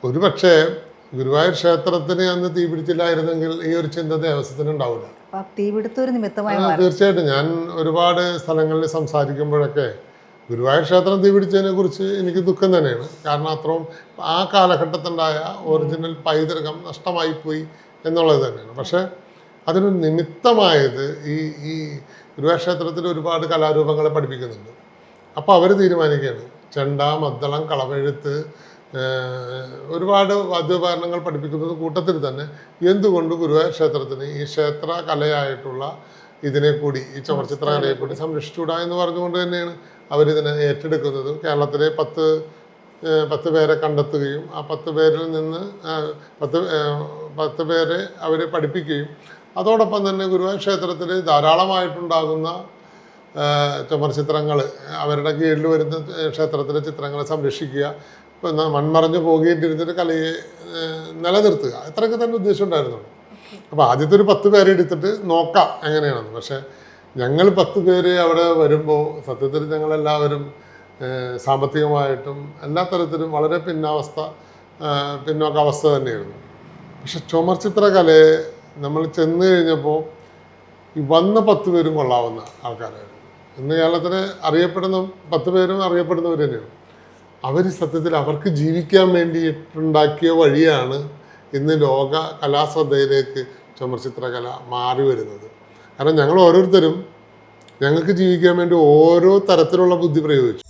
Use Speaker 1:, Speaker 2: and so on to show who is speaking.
Speaker 1: ഒരുപക്ഷെ ഗുരുവായൂർ ക്ഷേത്രത്തിന് അന്ന് തീ പിടിച്ചില്ലായിരുന്നെങ്കിൽ ഈ ഒരു ചിന്ത ദേവസ്വത്തിന് ഉണ്ടാവില്ല. തീർച്ചയായിട്ടും ഞാൻ ഒരുപാട് സ്ഥലങ്ങളിൽ സംസാരിക്കുമ്പോഴൊക്കെ ഗുരുവായൂർ ക്ഷേത്രം തീ പിടിച്ചതിനെ കുറിച്ച് എനിക്ക് ദുഃഖം തന്നെയാണ്. കാരണം അത്രയും ആ കാലഘട്ടത്തിലുണ്ടായ ഒറിജിനൽ പൈതൃകം നഷ്ടമായിപ്പോയി എന്നുള്ളത് തന്നെയാണ്. പക്ഷേ അതിന് നിമിത്തമായത് ഈ ഗുരുവായൂർ ക്ഷേത്രത്തിൽ ഒരുപാട് കലാരൂപങ്ങളെ പഠിപ്പിക്കുന്നുണ്ട്. അപ്പോൾ അവർ തീരുമാനിക്കുകയാണ് ചെണ്ട, മദ്ദളം, കളമെഴുത്ത്, ഒരുപാട് വാദ്യോപകരണങ്ങൾ പഠിപ്പിക്കുന്നത് കൂട്ടത്തിൽ തന്നെ എന്തുകൊണ്ട് ഗുരുവായൂർ ക്ഷേത്രത്തിന് ഈ ക്ഷേത്ര കലയായിട്ടുള്ള ഇതിനെ കൂടി, ഈ ചുമർചിത്ര കലയെ കൂടി സംരക്ഷിച്ചുകൂടാ എന്ന് പറഞ്ഞുകൊണ്ട് തന്നെയാണ് അവരിതിനെ ഏറ്റെടുക്കുന്നത്. കേരളത്തിലെ 10 പേരെ കണ്ടെത്തുകയും ആ 10 പേരിൽ നിന്ന് 10 പേരെ അവരെ പഠിപ്പിക്കുകയും അതോടൊപ്പം തന്നെ ഗുരുവായൂർ ക്ഷേത്രത്തിൽ ധാരാളമായിട്ടുണ്ടാകുന്ന ചുമർചിത്രങ്ങൾ അവരുടെ കീഴിൽ വരുന്ന ക്ഷേത്രത്തിലെ ചിത്രങ്ങളെ സംരക്ഷിക്കുക, മൺമറഞ്ഞു പോകേണ്ടിരുന്നൊരു കലയെ നിലനിർത്തുക, ഇത്രയൊക്കെ തന്നെ ഉദ്ദേശം ഉണ്ടായിരുന്നുള്ളൂ. അപ്പോൾ ആദ്യത്തെ ഒരു 10 പേരെ എടുത്തിട്ട് നോക്കാം എങ്ങനെയാണെന്ന്. പക്ഷേ ഞങ്ങൾ 10 പേര് അവിടെ വരുമ്പോൾ സത്യത്തിൽ ഞങ്ങളെല്ലാവരും സാമ്പത്തികമായിട്ടും എല്ലാ തരത്തിലും വളരെ പിന്നോക്കാവസ്ഥ തന്നെയായിരുന്നു. പക്ഷെ ചുമർചിത്ര കലയെ നമ്മൾ ചെന്ന് കഴിഞ്ഞപ്പോൾ ഈ വന്ന 10 പേരും കൊള്ളാവുന്ന ആൾക്കാരായിരുന്നു. ഇന്ന് കേരളത്തിൽ അറിയപ്പെടുന്ന 10 പേരും അറിയപ്പെടുന്നവർ തന്നെയാണ്. അവർ സത്യത്തിൽ അവർക്ക് ജീവിക്കാൻ വേണ്ടിയിട്ടുണ്ടാക്കിയ വഴിയാണ് ഇന്ന് ലോക കലാശ്രദ്ധയിലേക്ക് ചുമർചിത്രകല മാറി വരുന്നത്. കാരണം ഞങ്ങൾ ഓരോരുത്തരും ഞങ്ങൾക്ക് ജീവിക്കാൻ വേണ്ടി ഓരോ തരത്തിലുള്ള ബുദ്ധി പ്രയോഗിച്ചു.